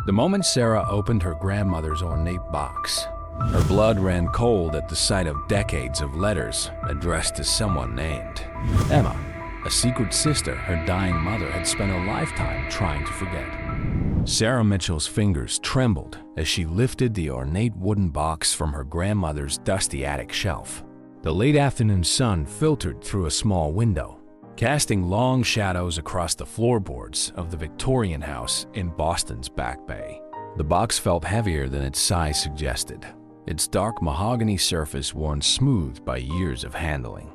The moment Sarah opened her grandmother's ornate box, her blood ran cold at the sight of decades of letters addressed to someone named Emma, a secret sister her dying mother had spent a lifetime trying to forget. Sarah Mitchell's fingers trembled as she lifted the ornate wooden box from her grandmother's dusty attic shelf. The late afternoon sun filtered through a small window, casting long shadows across the floorboards of the Victorian house in Boston's Back Bay. The box felt heavier than its size suggested, its dark mahogany surface worn smooth by years of handling.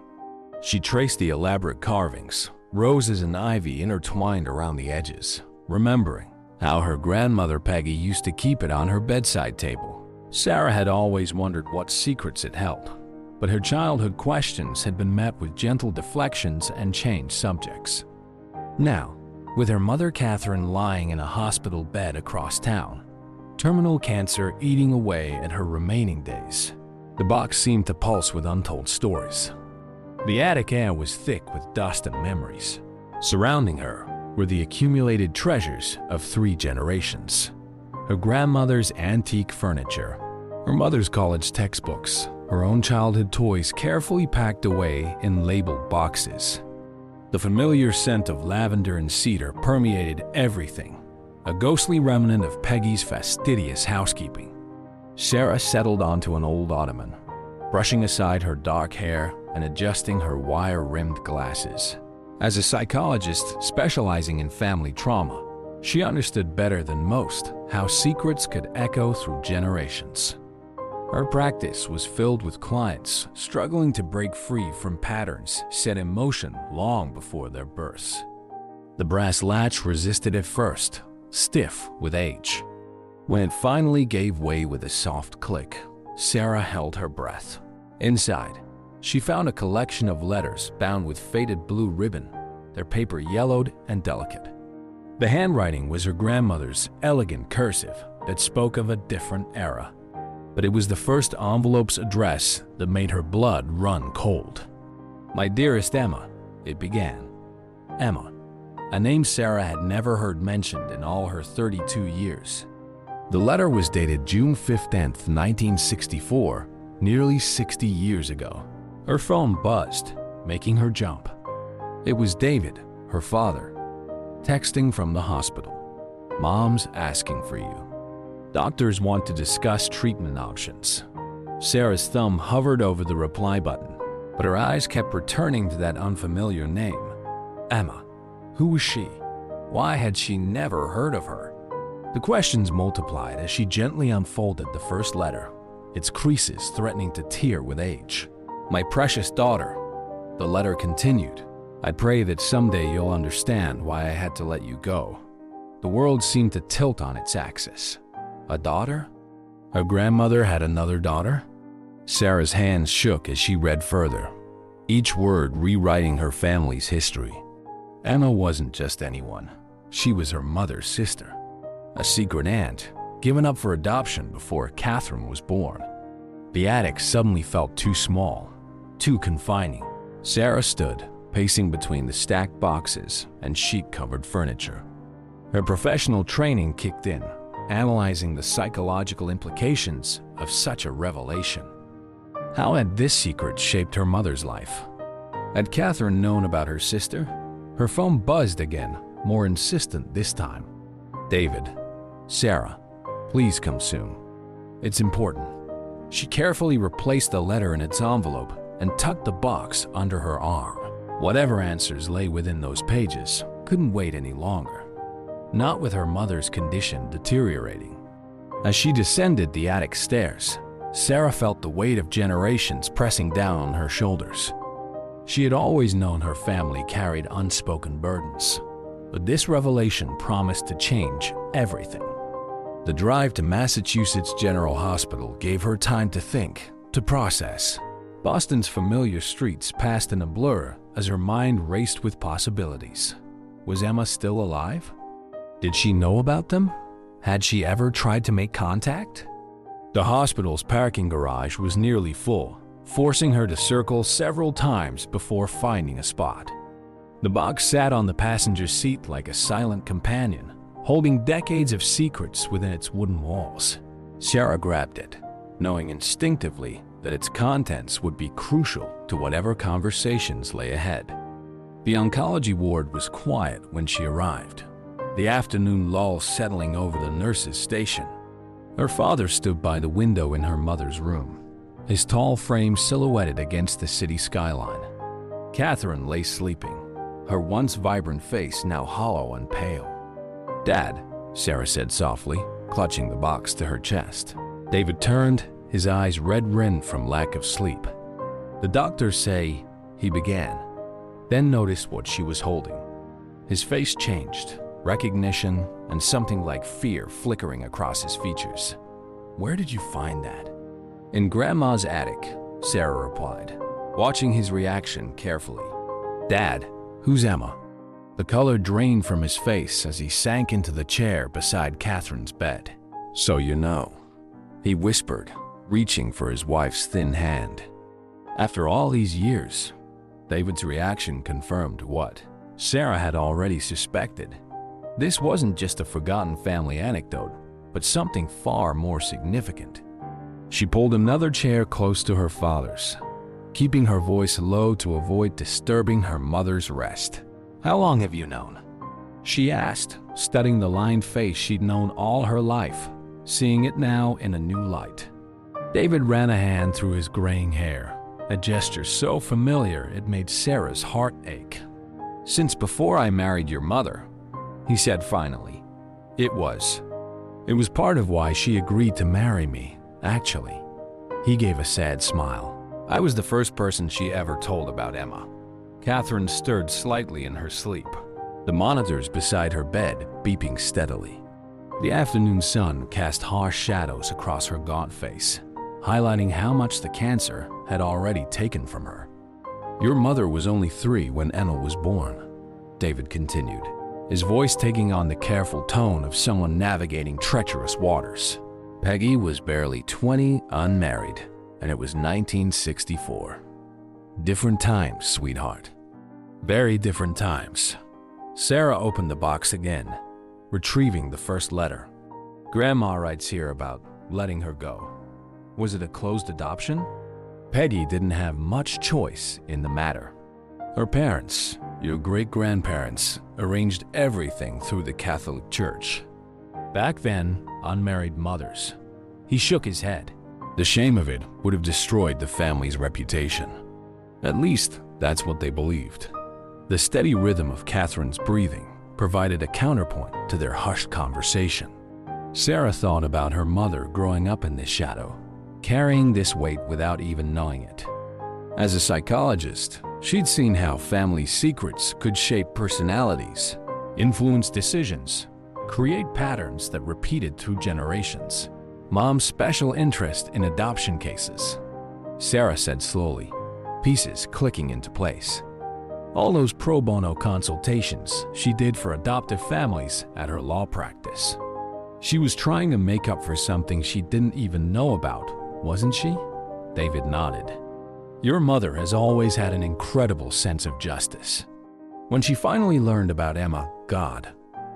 She traced the elaborate carvings, roses and ivy intertwined around the edges, remembering how her grandmother Peggy used to keep it on her bedside table. Sarah had always wondered what secrets it held, but her childhood questions had been met with gentle deflections and changed subjects. Now, with her mother Catherine lying in a hospital bed across town, terminal cancer eating away at her remaining days, the box seemed to pulse with untold stories. The attic air was thick with dust and memories. Surrounding her were the accumulated treasures of 3 generations: her grandmother's antique furniture, her mother's college textbooks, her own childhood toys carefully packed away in labeled boxes. The familiar scent of lavender and cedar permeated everything, a ghostly remnant of Peggy's fastidious housekeeping. Sarah settled onto an old ottoman, brushing aside her dark hair and adjusting her wire-rimmed glasses. As a psychologist specializing in family trauma, she understood better than most how secrets could echo through generations. Her practice was filled with clients struggling to break free from patterns set in motion long before their births. The brass latch resisted at first, stiff with age. When it finally gave way with a soft click, Sarah held her breath. Inside, she found a collection of letters bound with faded blue ribbon, their paper yellowed and delicate. The handwriting was her grandmother's elegant cursive that spoke of a different era. But it was the first envelope's address that made her blood run cold. "My dearest Emma," it began. Emma, a name Sarah had never heard mentioned in all her 32 years. The letter was dated June 15th, 1964, nearly 60 years ago. Her phone buzzed, making her jump. It was David, her father, texting from the hospital. "Mom's asking for you. Doctors want to discuss treatment options." Sarah's thumb hovered over the reply button, but her eyes kept returning to that unfamiliar name. Emma. Who was she? Why had she never heard of her? The questions multiplied as she gently unfolded the first letter, its creases threatening to tear with age. "My precious daughter," the letter continued. "I pray that someday you'll understand why I had to let you go." The world seemed to tilt on its axis. A daughter? Her grandmother had another daughter? Sarah's hands shook as she read further, each word rewriting her family's history. Emma wasn't just anyone. She was her mother's sister, a secret aunt, given up for adoption before Catherine was born. The attic suddenly felt too small, too confining. Sarah stood, pacing between the stacked boxes and sheet-covered furniture. Her professional training kicked in, analyzing the psychological implications of such a revelation. How had this secret shaped her mother's life? Had Catherine known about her sister? Her phone buzzed again, more insistent this time. "David. Sarah, please come soon. It's important." She carefully replaced the letter in its envelope and tucked the box under her arm. Whatever answers lay within those pages couldn't wait any longer. Not with her mother's condition deteriorating. As she descended the attic stairs, Sarah felt the weight of generations pressing down on her shoulders. She had always known her family carried unspoken burdens, but this revelation promised to change everything. The drive to Massachusetts General Hospital gave her time to think, to process. Boston's familiar streets passed in a blur as her mind raced with possibilities. Was Emma still alive? Did she know about them? Had she ever tried to make contact? The hospital's parking garage was nearly full, forcing her to circle several times before finding a spot. The box sat on the passenger seat like a silent companion, holding decades of secrets within its wooden walls. Sarah grabbed it, knowing instinctively that its contents would be crucial to whatever conversations lay ahead. The oncology ward was quiet when she arrived, the afternoon lull settling over the nurse's station. Her father stood by the window in her mother's room, his tall frame silhouetted against the city skyline. Catherine lay sleeping, her once vibrant face now hollow and pale. "Dad," Sarah said softly, clutching the box to her chest. David turned, his eyes red-rimmed from lack of sleep. "The doctors say," he began, then noticed what she was holding. His face changed, recognition and something like fear flickering across his features. "Where did you find that?" "In Grandma's attic," Sarah replied, watching his reaction carefully. "Dad, who's Emma?" The color drained from his face as he sank into the chair beside Catherine's bed. "So you know," he whispered, reaching for his wife's thin hand. After all these years, David's reaction confirmed what Sarah had already suspected. This wasn't just a forgotten family anecdote, but something far more significant. She pulled another chair close to her father's, keeping her voice low to avoid disturbing her mother's rest. "How long have you known?" she asked, studying the lined face she'd known all her life, seeing it now in a new light. David ran a hand through his graying hair, a gesture so familiar it made Sarah's heart ache. "Since before I married your mother," he said finally. It was part of why she agreed to marry me, actually." He gave a sad smile. "I was the first person she ever told about Emma." Catherine stirred slightly in her sleep, the monitors beside her bed beeping steadily. The afternoon sun cast harsh shadows across her gaunt face, highlighting how much the cancer had already taken from her. "Your mother was only 3 when Emma was born," David continued, his voice taking on the careful tone of someone navigating treacherous waters. "Peggy was barely 20, unmarried, and it was 1964. Different times, sweetheart. Very different times." Sarah opened the box again, retrieving the first letter. "Grandma writes here about letting her go. Was it a closed adoption?" Peggy didn't have much choice in the matter. Her parents, your great-grandparents, arranged everything through the Catholic Church. Back then, unmarried mothers. He shook his head. The shame of it would have destroyed the family's reputation. At least, that's what they believed. The steady rhythm of Catherine's breathing provided a counterpoint to their hushed conversation. Sarah thought about her mother growing up in this shadow, carrying this weight without even knowing it. As a psychologist, she'd seen how family secrets could shape personalities, influence decisions, create patterns that repeated through generations. Mom's special interest in adoption cases, Sarah said slowly, pieces clicking into place. All those pro bono consultations she did for adoptive families at her law practice. She was trying to make up for something she didn't even know about, wasn't she? David nodded. "Your mother has always had an incredible sense of justice. When she finally learned about Emma, God,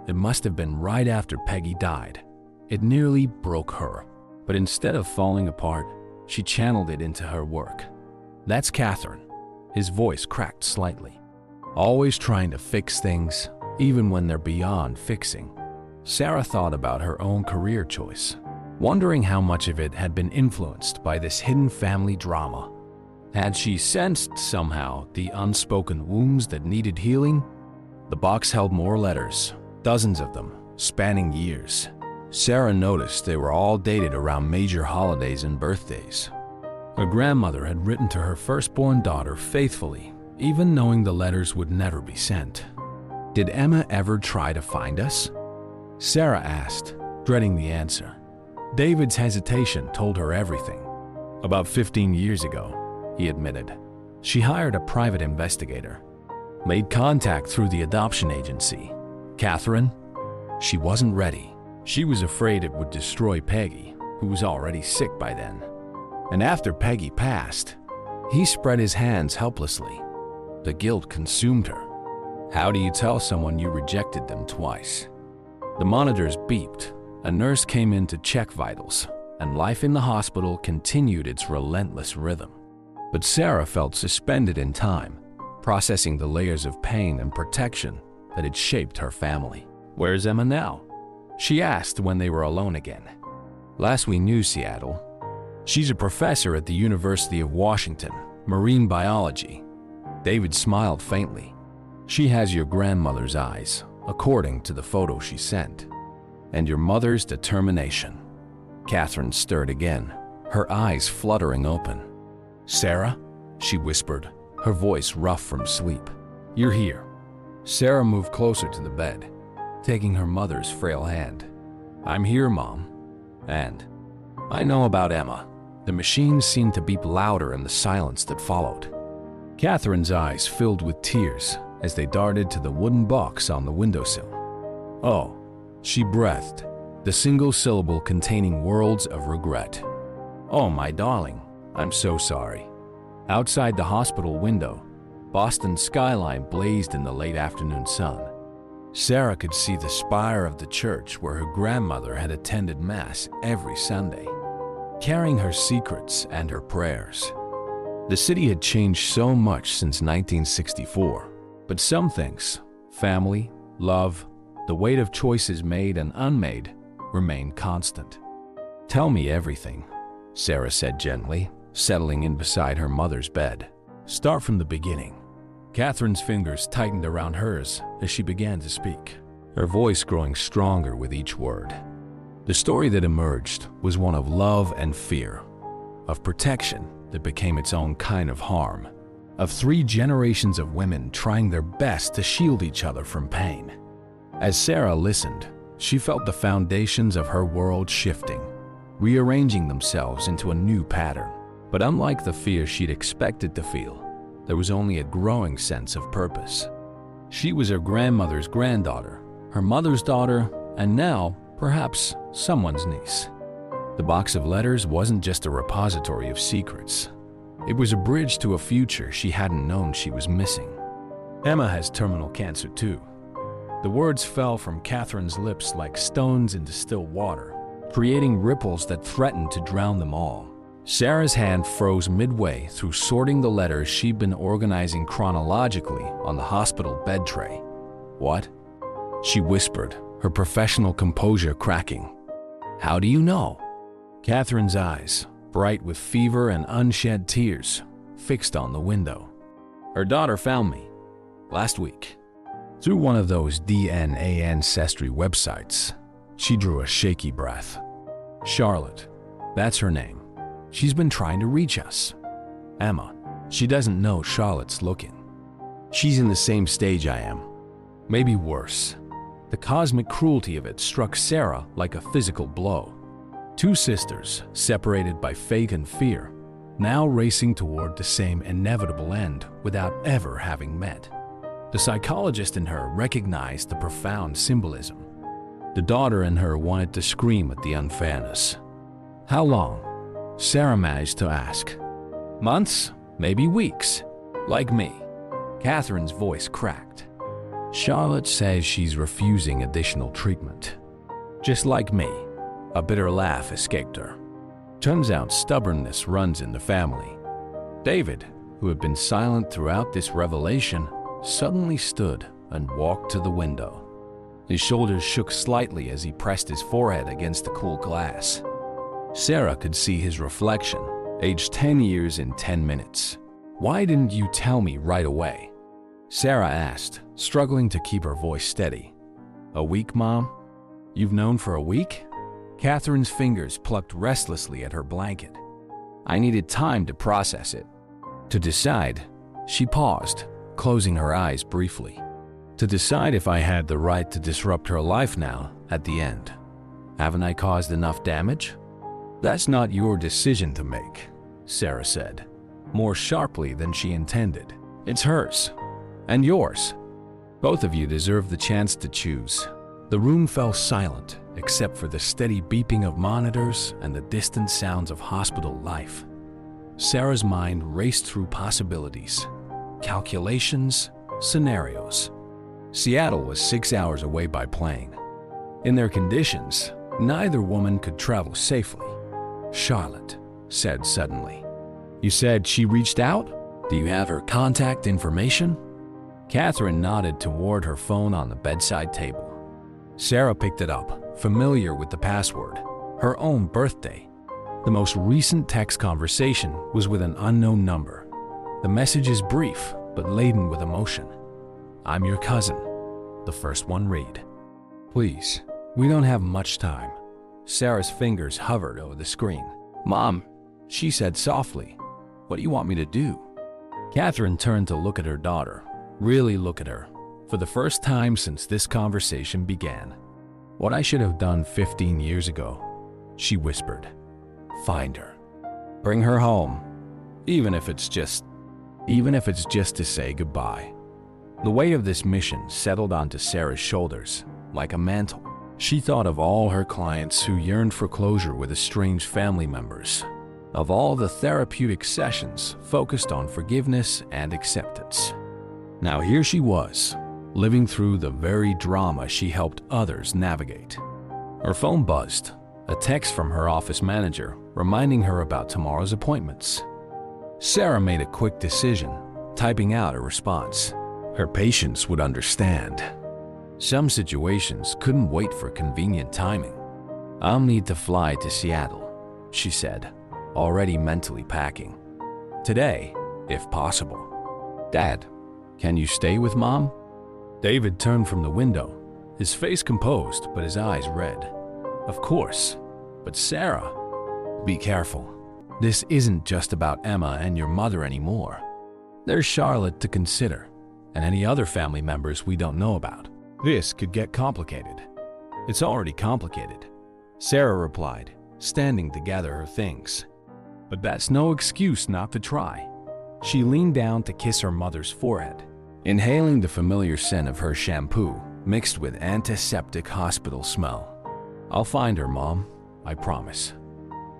it must have been right after Peggy died. It nearly broke her. But instead of falling apart, she channeled it into her work. That's Catherine." His voice cracked slightly. "Always trying to fix things, even when they're beyond fixing." Sarah thought about her own career choice, wondering how much of it had been influenced by this hidden family drama. Had she sensed somehow the unspoken wounds that needed healing? The box held more letters, dozens of them, spanning years. Sarah noticed they were all dated around major holidays and birthdays. Her grandmother had written to her firstborn daughter faithfully, even knowing the letters would never be sent. "Did Emma ever try to find us?" Sarah asked, dreading the answer. David's hesitation told her everything. "About 15 years ago," he admitted. "She hired a private investigator. Made contact through the adoption agency. Catherine? She wasn't ready. She was afraid it would destroy Peggy, who was already sick by then. And after Peggy passed, he spread his hands helplessly. The guilt consumed her. How do you tell someone you rejected them twice?" The monitors beeped, a nurse came in to check vitals, and life in the hospital continued its relentless rhythm. But Sarah felt suspended in time, processing the layers of pain and protection that had shaped her family. "Where's Emma now?" she asked when they were alone again. "Last we knew, Seattle. She's a professor at the University of Washington, marine biology." David smiled faintly. "She has your grandmother's eyes, according to the photo she sent, and your mother's determination." Catherine stirred again, her eyes fluttering open. "Sarah?" she whispered, her voice rough from sleep. "You're here." Sarah moved closer to the bed, taking her mother's frail hand. "I'm here, Mom. And I know about Emma." The machine seemed to beep louder in the silence that followed. Catherine's eyes filled with tears as they darted to the wooden box on the windowsill. "Oh," she breathed, the single syllable containing worlds of regret. "Oh, my darling, I'm so sorry." Outside the hospital window, Boston's skyline blazed in the late afternoon sun. Sarah could see the spire of the church where her grandmother had attended Mass every Sunday, carrying her secrets and her prayers. The city had changed so much since 1964, but some things, family, love, the weight of choices made and unmade, remained constant. "Tell me everything," Sarah said gently, settling in beside her mother's bed. "Start from the beginning." Catherine's fingers tightened around hers as she began to speak, her voice growing stronger with each word. The story that emerged was one of love and fear, of protection that became its own kind of harm, of 3 generations of women trying their best to shield each other from pain. As Sarah listened, she felt the foundations of her world shifting, rearranging themselves into a new pattern. But unlike the fear she'd expected to feel, there was only a growing sense of purpose. She was her grandmother's granddaughter, her mother's daughter, and now, perhaps, someone's niece. The box of letters wasn't just a repository of secrets. It was a bridge to a future she hadn't known she was missing. "Emma has terminal cancer too." The words fell from Catherine's lips like stones into still water, creating ripples that threatened to drown them all. Sarah's hand froze midway through sorting the letters she'd been organizing chronologically on the hospital bed tray. "What?" she whispered, her professional composure cracking. "How do you know?" Catherine's eyes, bright with fever and unshed tears, fixed on the window. "Her daughter found me last week through one of those DNA ancestry websites." She drew a shaky breath. "Charlotte, that's her name. She's been trying to reach us." "Emma, she doesn't know Charlotte's looking. She's in the same stage I am. Maybe worse." The cosmic cruelty of it struck Sarah like a physical blow. 2 sisters, separated by fate and fear, now racing toward the same inevitable end without ever having met. The psychologist in her recognized the profound symbolism. The daughter in her wanted to scream at the unfairness. "How long?" Sarah managed to ask. "Months, maybe weeks. Like me." Catherine's voice cracked. "Charlotte says she's refusing additional treatment. Just like me." A bitter laugh escaped her. "Turns out stubbornness runs in the family." David, who had been silent throughout this revelation, suddenly stood and walked to the window. His shoulders shook slightly as he pressed his forehead against the cool glass. Sarah could see his reflection, aged 10 years in 10 minutes. "Why didn't you tell me right away?" Sarah asked, struggling to keep her voice steady. "A week, Mom? You've known for a week?" Catherine's fingers plucked restlessly at her blanket. "I needed time to process it. To decide." She paused, closing her eyes briefly. "To decide if I had the right to disrupt her life now, at the end. Haven't I caused enough damage?" "That's not your decision to make," Sarah said, more sharply than she intended. "It's hers. And yours. Both of you deserve the chance to choose." The room fell silent, except for the steady beeping of monitors and the distant sounds of hospital life. Sarah's mind raced through possibilities, calculations, scenarios. Seattle was 6 hours away by plane. In their conditions, neither woman could travel safely. Charlotte said suddenly. You said she reached out? Do you have her contact information? Catherine nodded toward her phone on the bedside table. Sarah picked it up, familiar with the password, her own birthday. The most recent text conversation was with an unknown number. The message is brief, but laden with emotion. I'm your cousin, the first one read. Please, we don't have much time. Sarah's fingers hovered over the screen. Mom, she said softly, what do you want me to do? Catherine turned to look at her daughter, really look at her, for the first time since this conversation began. What I should have done 15 years ago, she whispered. Find her. Bring her home, even if it's just to say goodbye. The weight of this mission settled onto Sarah's shoulders like a mantle. She thought of all her clients who yearned for closure with estranged family members, of all the therapeutic sessions focused on forgiveness and acceptance. Now here she was, living through the very drama she helped others navigate. Her phone buzzed, a text from her office manager reminding her about tomorrow's appointments. Sarah made a quick decision, typing out a response. Her patients would understand. Some situations couldn't wait for convenient timing. I'll need to fly to Seattle, she said, already mentally packing. Today, if possible. Dad, can you stay with Mom? David turned from the window, his face composed but his eyes red. Of course, but Sarah, be careful. This isn't just about Emma and your mother anymore. There's Charlotte to consider, and any other family members we don't know about. This could get complicated. It's already complicated, Sarah replied, standing to gather her things. But that's no excuse not to try. She leaned down to kiss her mother's forehead, inhaling the familiar scent of her shampoo mixed with antiseptic hospital smell. I'll find her, Mom, I promise.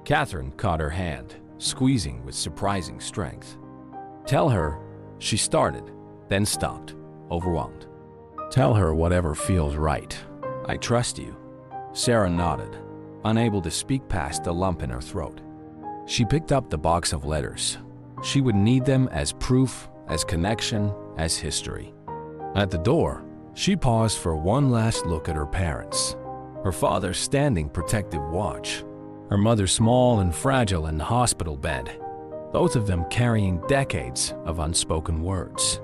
Catherine caught her hand, squeezing with surprising strength. Tell her, she started, then stopped, overwhelmed. Tell her whatever feels right. I trust you. Sarah nodded, unable to speak past the lump in her throat. She picked up the box of letters. She would need them as proof, as connection, as history. At the door, she paused for one last look at her parents. Her father standing protective watch. Her mother small and fragile in the hospital bed, both of them carrying decades of unspoken words.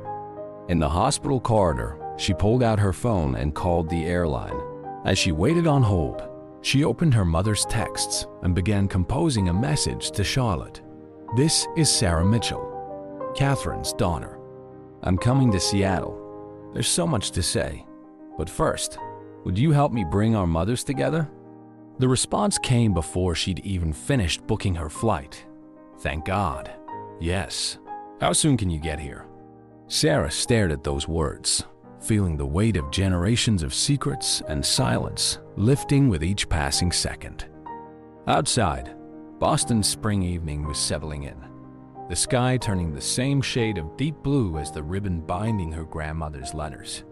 In the hospital corridor, she pulled out her phone and called the airline. As she waited on hold, she opened her mother's texts and began composing a message to Charlotte. This is Sarah Mitchell, Catherine's daughter. I'm coming to Seattle. There's so much to say. But first, would you help me bring our mothers together? The response came before she'd even finished booking her flight. Thank God. Yes. How soon can you get here? Sarah stared at those words, feeling the weight of generations of secrets and silence lifting with each passing second. Outside, Boston's spring evening was settling in, the sky turning the same shade of deep blue as the ribbon binding her grandmother's letters.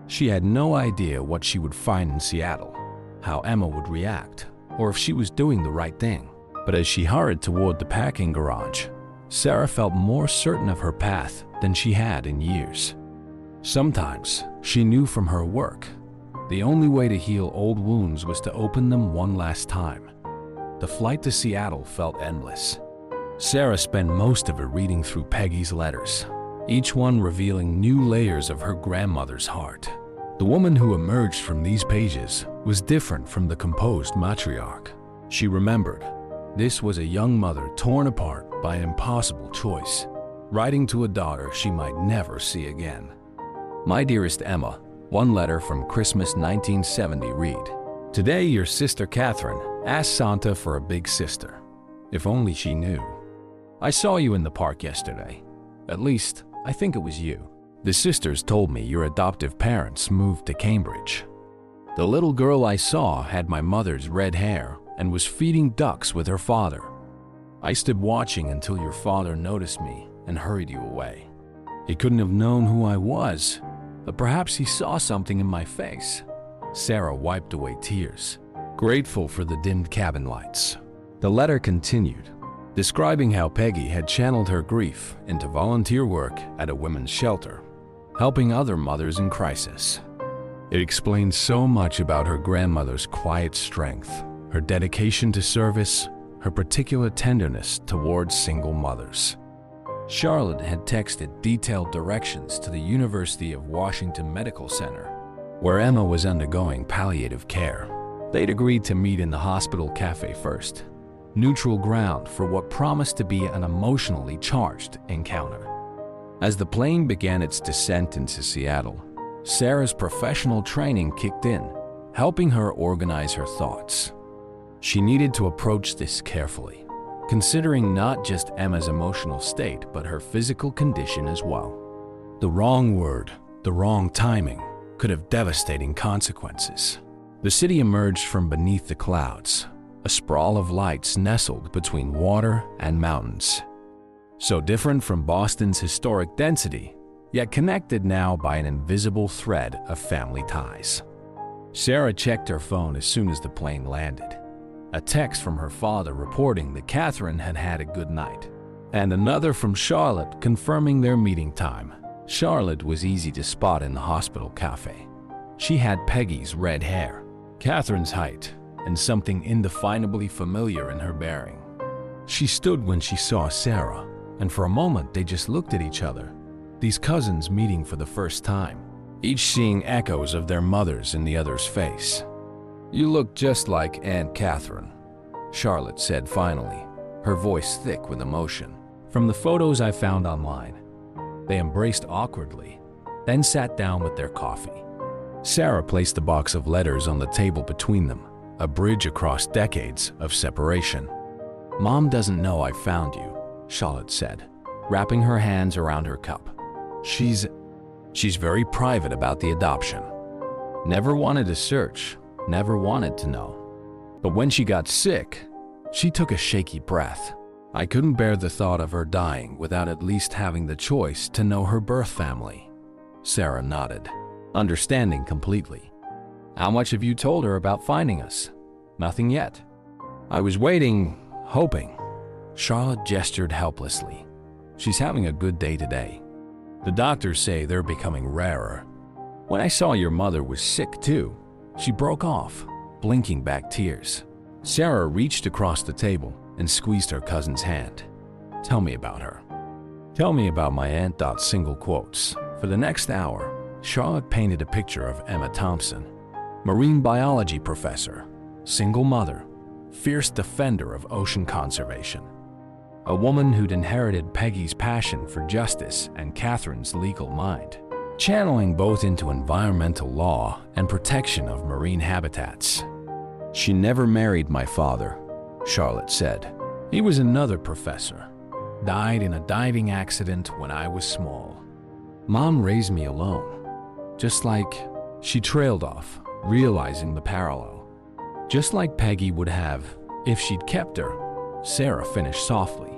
She had no idea what she would find in Seattle, how Emma would react, or if she was doing the right thing. But as she hurried toward the packing garage, Sarah felt more certain of her path than she had in years. Sometimes, she knew from her work, the only way to heal old wounds was to open them one last time. The flight to Seattle felt endless. Sarah spent most of it reading through Peggy's letters, each one revealing new layers of her grandmother's heart. The woman who emerged from these pages was different from the composed matriarch. She remembered, this was a young mother torn apart by an impossible choice, writing to a daughter she might never see again. My dearest Emma, one letter from Christmas 1970 read, Today your sister Catherine asked Santa for a big sister. If only she knew. I saw you in the park yesterday. At least, I think it was you. The sisters told me your adoptive parents moved to Cambridge. The little girl I saw had my mother's red hair and was feeding ducks with her father. I stood watching until your father noticed me and hurried you away. He couldn't have known who I was, but perhaps he saw something in my face. Sarah wiped away tears, grateful for the dimmed cabin lights. The letter continued, describing how Peggy had channeled her grief into volunteer work at a women's shelter, helping other mothers in crisis. It explained so much about her grandmother's quiet strength, her dedication to service, her particular tenderness towards single mothers. Charlotte had texted detailed directions to the University of Washington Medical Center, where Emma was undergoing palliative care. They'd agreed to meet in the hospital cafe first, neutral ground for what promised to be an emotionally charged encounter. As the plane began its descent into Seattle, Sarah's professional training kicked in, helping her organize her thoughts. She needed to approach this carefully, considering not just Emma's emotional state, but her physical condition as well. The wrong word, the wrong timing, could have devastating consequences. The city emerged from beneath the clouds, a sprawl of lights nestled between water and mountains. So different from Boston's historic density, yet connected now by an invisible thread of family ties. Sarah checked her phone as soon as the plane landed. A text from her father reporting that Catherine had had a good night, and another from Charlotte confirming their meeting time. Charlotte was easy to spot in the hospital cafe. She had Peggy's red hair, Catherine's height, and something indefinably familiar in her bearing. She stood when she saw Sarah, and for a moment they just looked at each other, these cousins meeting for the first time, each seeing echoes of their mothers in the other's face. "You look just like Aunt Catherine," Charlotte said finally, her voice thick with emotion. "From the photos I found online." They embraced awkwardly, then sat down with their coffee. Sarah placed a box of letters on the table between them, a bridge across decades of separation. "Mom doesn't know I found you," Charlotte said, wrapping her hands around her cup. She's very private about the adoption. Never wanted to search, never wanted to know. But when she got sick, she took a shaky breath. I couldn't bear the thought of her dying without at least having the choice to know her birth family." Sarah nodded, understanding completely. "How much have you told her about finding us?" "Nothing yet. I was waiting, hoping." Charlotte gestured helplessly. "She's having a good day today. The doctors say they're becoming rarer. When I saw your mother was sick too." She broke off, blinking back tears. Sarah reached across the table and squeezed her cousin's hand. "Tell me about her. Tell me about my aunt." Single quotes. For the next hour, Charlotte painted a picture of Emma Thompson, marine biology professor, single mother, fierce defender of ocean conservation. A woman who'd inherited Peggy's passion for justice and Catherine's legal mind, channeling both into environmental law and protection of marine habitats. "She never married my father," Charlotte said. "He was another professor. Died in a diving accident when I was small. Mom raised me alone." Just like, she trailed off, realizing the parallel. "Just like Peggy would have if she'd kept her," Sarah finished softly.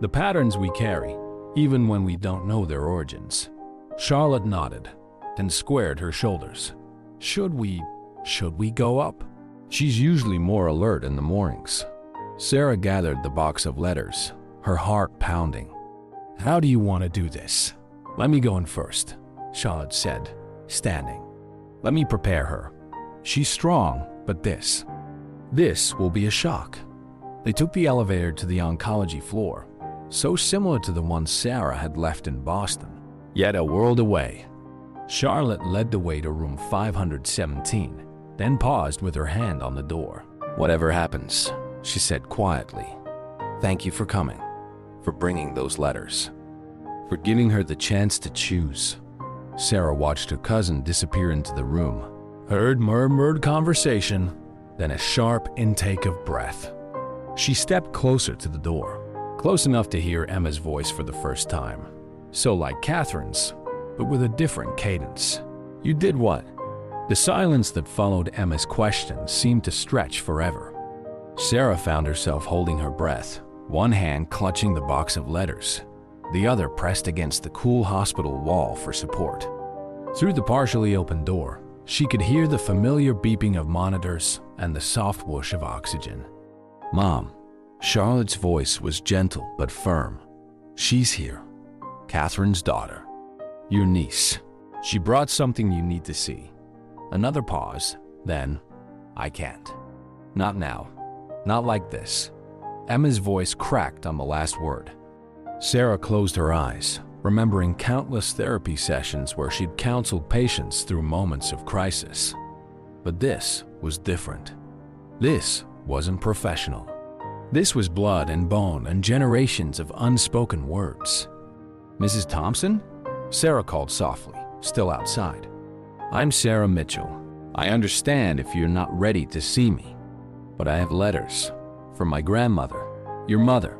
"The patterns we carry, even when we don't know their origins." Charlotte nodded, then squared her shoulders. Should we go up?" She's usually more alert in the mornings." Sarah gathered the box of letters, her heart pounding. "How do you want to do this?" "Let me go in first," Charlotte said, standing. "Let me prepare her. She's strong, but this will be a shock." They took the elevator to the oncology floor, so similar to the one Sarah had left in Boston, yet a world away. Charlotte led the way to room 517, then paused with her hand on the door. "Whatever happens," she said quietly, "thank you for coming, for bringing those letters, for giving her the chance to choose." Sarah watched her cousin disappear into the room, heard murmured conversation, then a sharp intake of breath. She stepped closer to the door, close enough to hear Emma's voice for the first time. So like Catherine's, but with a different cadence. "You did what?" The silence that followed Emma's question seemed to stretch forever. Sarah found herself holding her breath, one hand clutching the box of letters, the other pressed against the cool hospital wall for support. Through the partially open door, She could hear the familiar beeping of monitors and the soft whoosh of oxygen. "Mom," Charlotte's voice was gentle but firm. "She's here. Catherine's daughter. Your niece. She brought something you need to see." Another pause, then, "I can't. Not now. Not like this." Emma's voice cracked on the last word. Sarah closed her eyes, remembering countless therapy sessions where she'd counseled patients through moments of crisis. But this was different. This wasn't professional. This was blood and bone and generations of unspoken words. "Mrs. Thompson?" Sarah called softly, still outside. "I'm Sarah Mitchell. I understand if you're not ready to see me, but I have letters from my grandmother, your mother.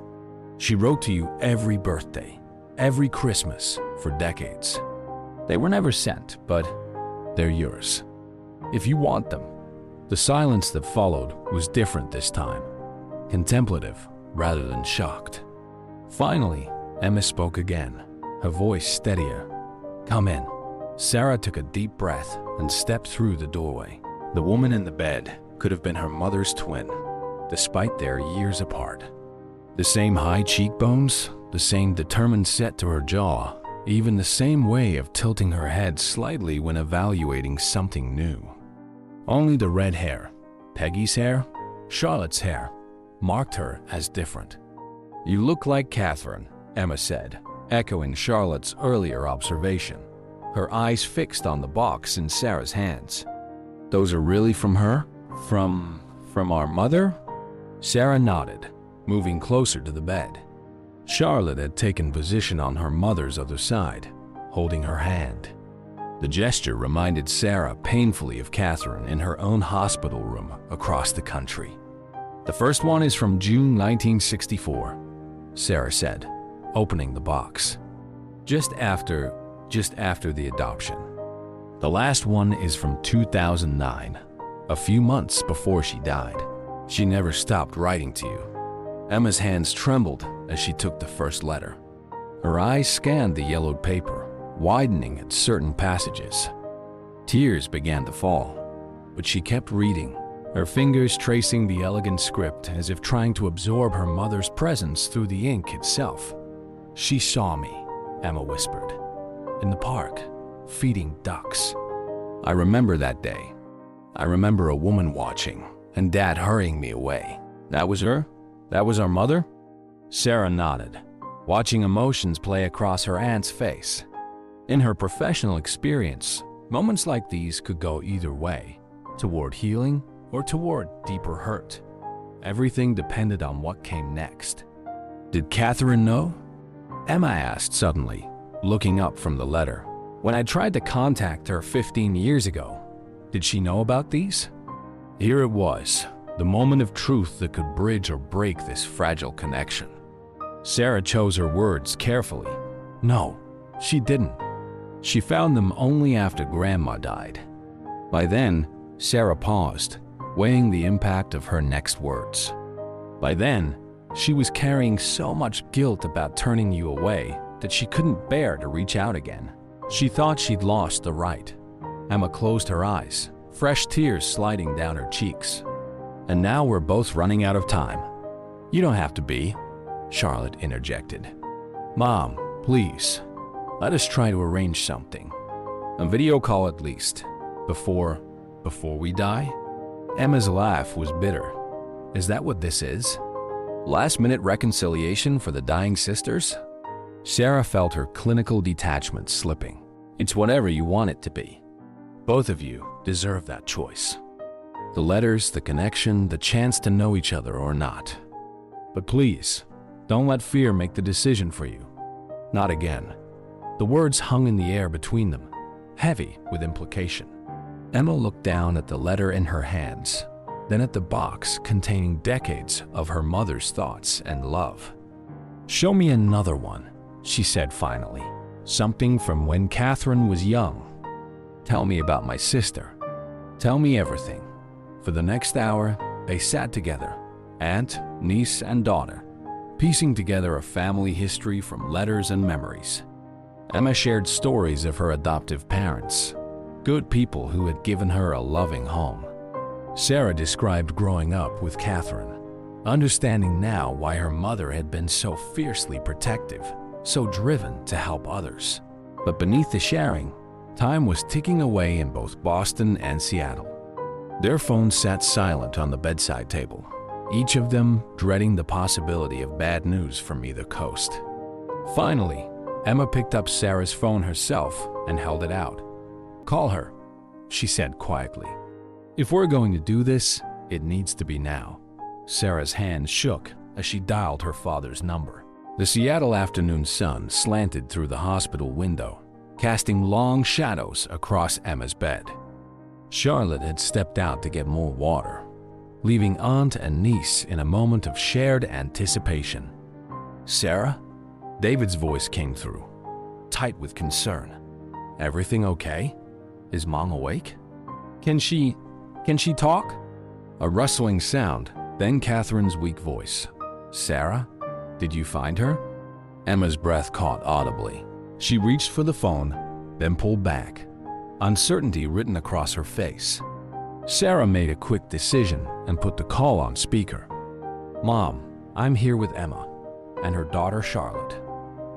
She wrote to you every birthday, every Christmas for decades. They were never sent, but they're yours. If you want them." The silence that followed was different this time, contemplative rather than shocked. Finally, Emma spoke again, her voice steadier. "Come in." Sarah took a deep breath and stepped through the doorway. The woman in the bed could have been her mother's twin, despite their years apart. The same high cheekbones, the same determined set to her jaw, even the same way of tilting her head slightly when evaluating something new. Only the red hair, Peggy's hair, Charlotte's hair, marked her as different. "You look like Catherine," Emma said, echoing Charlotte's earlier observation, her eyes fixed on the box in Sarah's hands. "Those are really from her? From our mother?" Sarah nodded, moving closer to the bed. Charlotte had taken position on her mother's other side, holding her hand. The gesture reminded Sarah painfully of Catherine in her own hospital room across the country. "The first one is from June 1964, Sarah said, opening the box. Just after the adoption. The last one is from 2009, a few months before she died. She never stopped writing to you." Emma's hands trembled as she took the first letter. Her eyes scanned the yellowed paper, widening at certain passages. Tears began to fall, but she kept reading, her fingers tracing the elegant script as if trying to absorb her mother's presence through the ink itself. "She saw me," Emma whispered, "in the park, feeding ducks. I remember that day. I remember a woman watching, and Dad hurrying me away. That was her? That was our mother?" Sarah nodded, watching emotions play across her aunt's face. In her professional experience, moments like these could go either way, toward healing or toward deeper hurt. Everything depended on what came next. "Did Catherine know?" Emma asked suddenly, looking up from the letter. "When I tried to contact her 15 years ago, did she know about these?" Here it was, the moment of truth that could bridge or break this fragile connection. Sarah chose her words carefully. "No, she didn't. She found them only after Grandma died." By then, Sarah paused, weighing the impact of her next words. By then, she was carrying so much guilt about turning you away that she couldn't bear to reach out again. She thought she'd lost the right. Emma closed her eyes, fresh tears sliding down her cheeks. "And now we're both running out of time." "You don't have to be," Charlotte interjected. "Mom, please, let us try to arrange something. A video call at least, before we die?" Emma's laugh was bitter. "Is that what this is? Last-minute reconciliation for the dying sisters?" Sarah felt her clinical detachment slipping. "It's whatever you want it to be. Both of you deserve that choice. The letters, the connection, the chance to know each other or not. But please, don't let fear make the decision for you. Not again." The words hung in the air between them, heavy with implication. Emma looked down at the letter in her hands, then at the box containing decades of her mother's thoughts and love. "Show me another one," she said finally. "Something from when Catherine was young. Tell me about my sister. Tell me everything." For the next hour, they sat together, aunt, niece, and daughter, piecing together a family history from letters and memories. Emma shared stories of her adoptive parents, good people who had given her a loving home. Sarah described growing up with Catherine, understanding now why her mother had been so fiercely protective, so driven to help others. But beneath the sharing, time was ticking away in both Boston and Seattle. Their phones sat silent on the bedside table, each of them dreading the possibility of bad news from either coast. Finally, Emma picked up Sarah's phone herself and held it out. "Call her," she said quietly. "If we're going to do this, it needs to be now." Sarah's hand shook as she dialed her father's number. The Seattle afternoon sun slanted through the hospital window, casting long shadows across Emma's bed. Charlotte had stepped out to get more water, leaving aunt and niece in a moment of shared anticipation. "Sarah?" David's voice came through, tight with concern. "Everything okay? Is Mom awake? Can she talk?" A rustling sound, then Catherine's weak voice. "Sarah? Did you find her?" Emma's breath caught audibly. She reached for the phone, then pulled back, uncertainty written across her face. Sarah made a quick decision and put the call on speaker. "Mom, I'm here with Emma and her daughter Charlotte.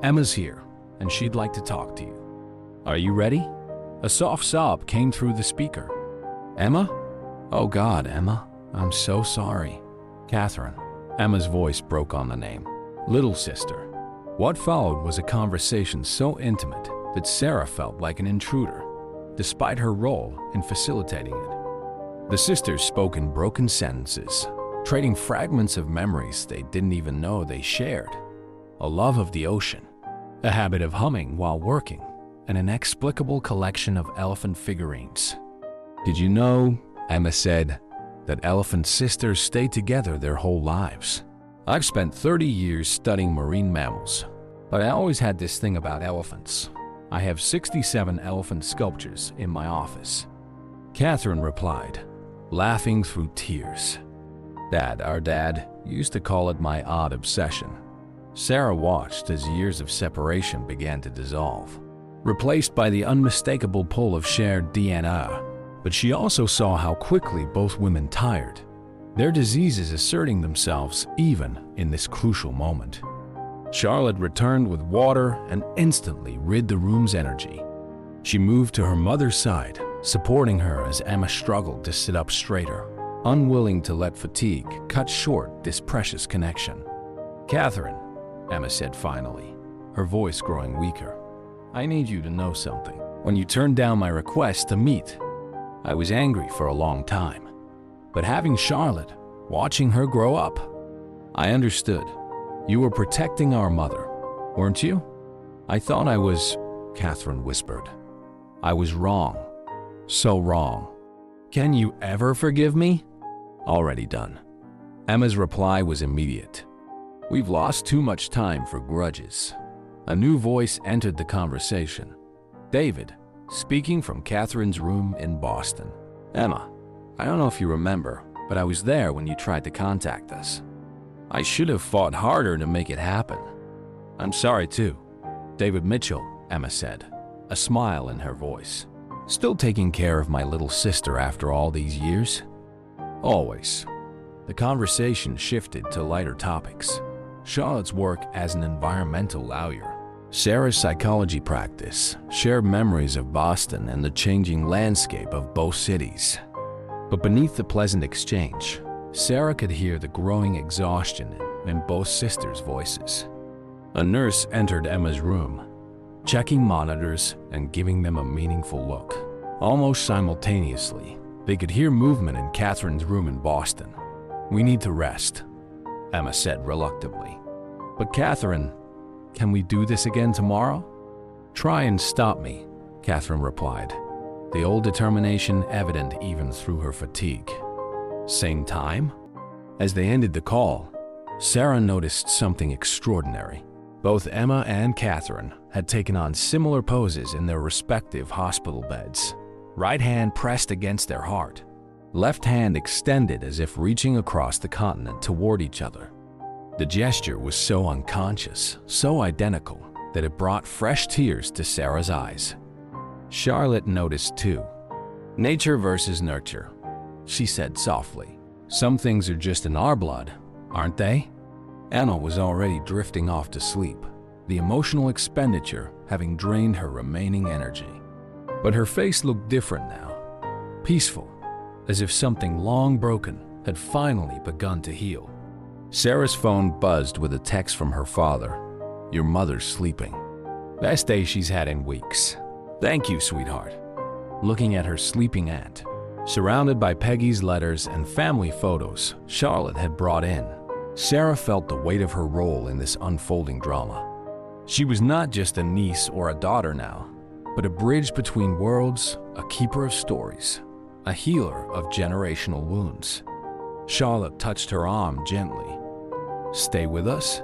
Emma's here, and she'd like to talk to you. Are you ready?" A soft sob came through the speaker. "Emma? Oh God, Emma, I'm so sorry." "Catherine." Emma's voice broke on the name. "Little sister." What followed was a conversation so intimate that Sarah felt like an intruder, despite her role in facilitating it. The sisters spoke in broken sentences, trading fragments of memories they didn't even know they shared. A love of the ocean, a habit of humming while working, and an inexplicable collection of elephant figurines. "Did you know," Emma said, "that elephant sisters stay together their whole lives? I've spent 30 years studying marine mammals, but I always had this thing about elephants. I have 67 elephant sculptures in my office." Catherine replied, laughing through tears. Our dad used to call it my odd obsession." Sarah watched as years of separation began to dissolve, replaced by the unmistakable pull of shared DNA. But she also saw how quickly both women tired, their diseases asserting themselves even in this crucial moment. Charlotte returned with water and instantly rid the room's energy. She moved to her mother's side, supporting her as Emma struggled to sit up straighter, unwilling to let fatigue cut short this precious connection. "Catherine," Emma said finally, her voice growing weaker, "I need you to know something. When you turned down my request to meet, I was angry for a long time. But having Charlotte, watching her grow up, I understood. You were protecting our mother, weren't you?" "I thought I was," Catherine whispered. "I was wrong. So wrong. Can you ever forgive me?" "Already done." Emma's reply was immediate. "We've lost too much time for grudges." A new voice entered the conversation. David, speaking from Catherine's room in Boston. "Emma, I don't know if you remember, but I was there when you tried to contact us. I should have fought harder to make it happen. I'm sorry too." "David Mitchell," Emma said, a smile in her voice. "Still taking care of my little sister after all these years?" "Always." The conversation shifted to lighter topics. Charlotte's work as an environmental lawyer, Sarah's psychology practice, shared memories of Boston and the changing landscape of both cities. But beneath the pleasant exchange, Sarah could hear the growing exhaustion in both sisters' voices. A nurse entered Emma's room, checking monitors and giving them a meaningful look. Almost simultaneously, they could hear movement in Catherine's room in Boston. "We need to rest," Emma said reluctantly. "But Catherine, can we do this again tomorrow?" "Try and stop me," Catherine replied, the old determination evident even through her fatigue. "Same time?" As they ended the call, Sarah noticed something extraordinary. Both Emma and Catherine had taken on similar poses in their respective hospital beds. Right hand pressed against their heart, left hand extended as if reaching across the continent toward each other. The gesture was so unconscious, so identical, that it brought fresh tears to Sarah's eyes. Charlotte noticed too, Nature versus nurture, she said softly. Some things are just in our blood, aren't they? Emma was already drifting off to sleep, the emotional expenditure having drained her remaining energy. But her face looked different now, peaceful, as if something long broken had finally begun to heal. Sarah's phone buzzed with a text from her father. "Your mother's sleeping. Best day she's had in weeks. Thank you, sweetheart." Looking at her sleeping aunt, surrounded by Peggy's letters and family photos Charlotte had brought in, Sarah felt the weight of her role in this unfolding drama. She was not just a niece or a daughter now, but a bridge between worlds, a keeper of stories, a healer of generational wounds. Charlotte touched her arm gently. "Stay with us?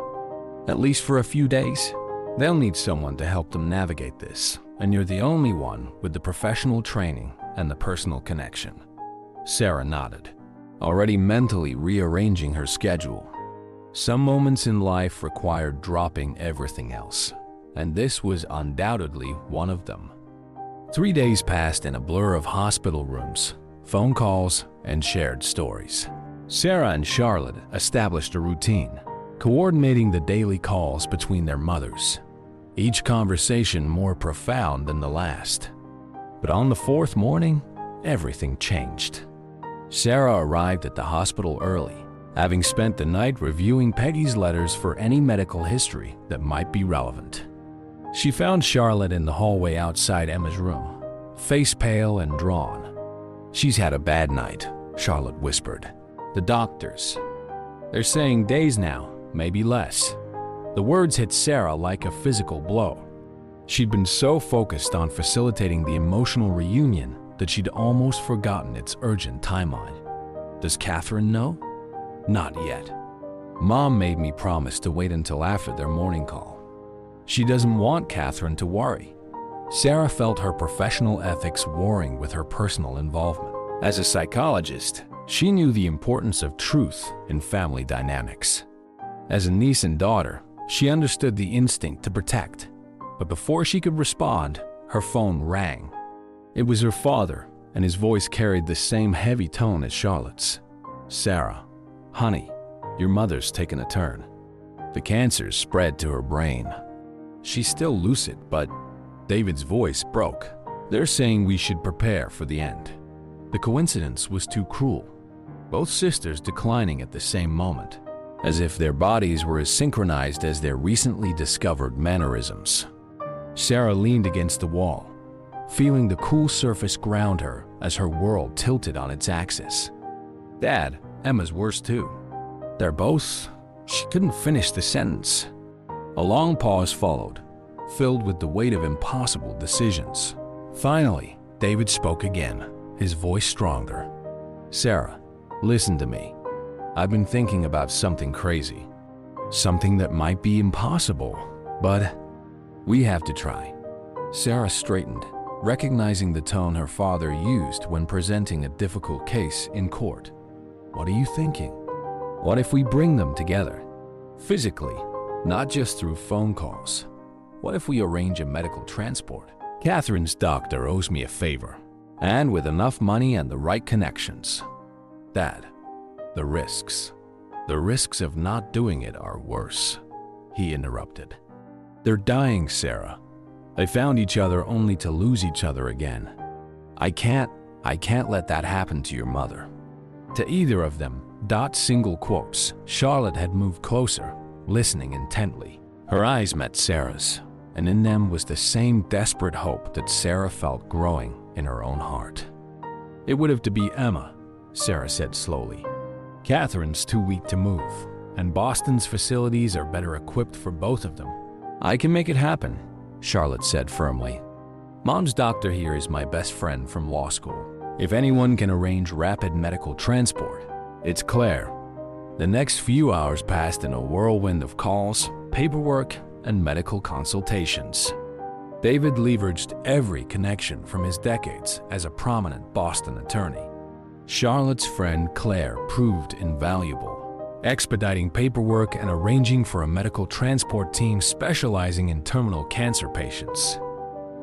At least for a few days? They'll need someone to help them navigate this, and you're the only one with the professional training and the personal connection." Sarah nodded, already mentally rearranging her schedule. Some moments in life required dropping everything else, and this was undoubtedly one of them. 3 days passed in a blur of hospital rooms, phone calls, and shared stories. Sarah and Charlotte established a routine, coordinating the daily calls between their mothers, each conversation more profound than the last. But on the fourth morning, everything changed. Sarah arrived at the hospital early, having spent the night reviewing Peggy's letters for any medical history that might be relevant. She found Charlotte in the hallway outside Emma's room, face pale and drawn. "She's had a bad night," Charlotte whispered. "The doctors, they're saying days now, maybe less." The words hit Sarah like a physical blow. She'd been so focused on facilitating the emotional reunion that she'd almost forgotten its urgent timeline. Does Catherine know? Not yet. Mom made me promise to wait until after their morning call. She doesn't want Catherine to worry. Sarah felt her professional ethics warring with her personal involvement. As a psychologist, she knew the importance of truth in family dynamics. As a niece and daughter, she understood the instinct to protect. But before she could respond, her phone rang. It was her father, and his voice carried the same heavy tone as Charlotte's. "Sarah, honey, your mother's taken a turn. The cancer's spread to her brain. She's still lucid, but..." David's voice broke. "They're saying we should prepare for the end." The coincidence was too cruel. Both sisters declining at the same moment, as if their bodies were as synchronized as their recently discovered mannerisms. Sarah leaned against the wall, feeling the cool surface ground her as her world tilted on its axis. "Dad, Emma's worse too. They're both..." She couldn't finish the sentence. A long pause followed, filled with the weight of impossible decisions. Finally, David spoke again, his voice stronger. "Sarah, listen to me. I've been thinking about something crazy. Something that might be impossible, but we have to try." Sarah straightened, recognizing the tone her father used when presenting a difficult case in court. "What are you thinking? What if we bring them together? Physically, not just through phone calls. What if we arrange a medical transport? Catherine's doctor owes me a favor, and with enough money and the right connections. Dad, the risks of not doing it are worse," he interrupted. "They're dying, Sarah. They found each other only to lose each other again. I can't let that happen to your mother." To either of them, single quotes, Charlotte had moved closer, listening intently. Her eyes met Sarah's, and in them was the same desperate hope that Sarah felt growing in her own heart. "It would have to be Emma," Sarah said slowly. "Catherine's too weak to move, and Boston's facilities are better equipped for both of them." "I can make it happen," Charlotte said firmly. "Mom's doctor here is my best friend from law school. If anyone can arrange rapid medical transport, it's Claire." The next few hours passed in a whirlwind of calls, paperwork, and medical consultations. David leveraged every connection from his decades as a prominent Boston attorney. Charlotte's friend Claire proved invaluable, expediting paperwork and arranging for a medical transport team specializing in terminal cancer patients.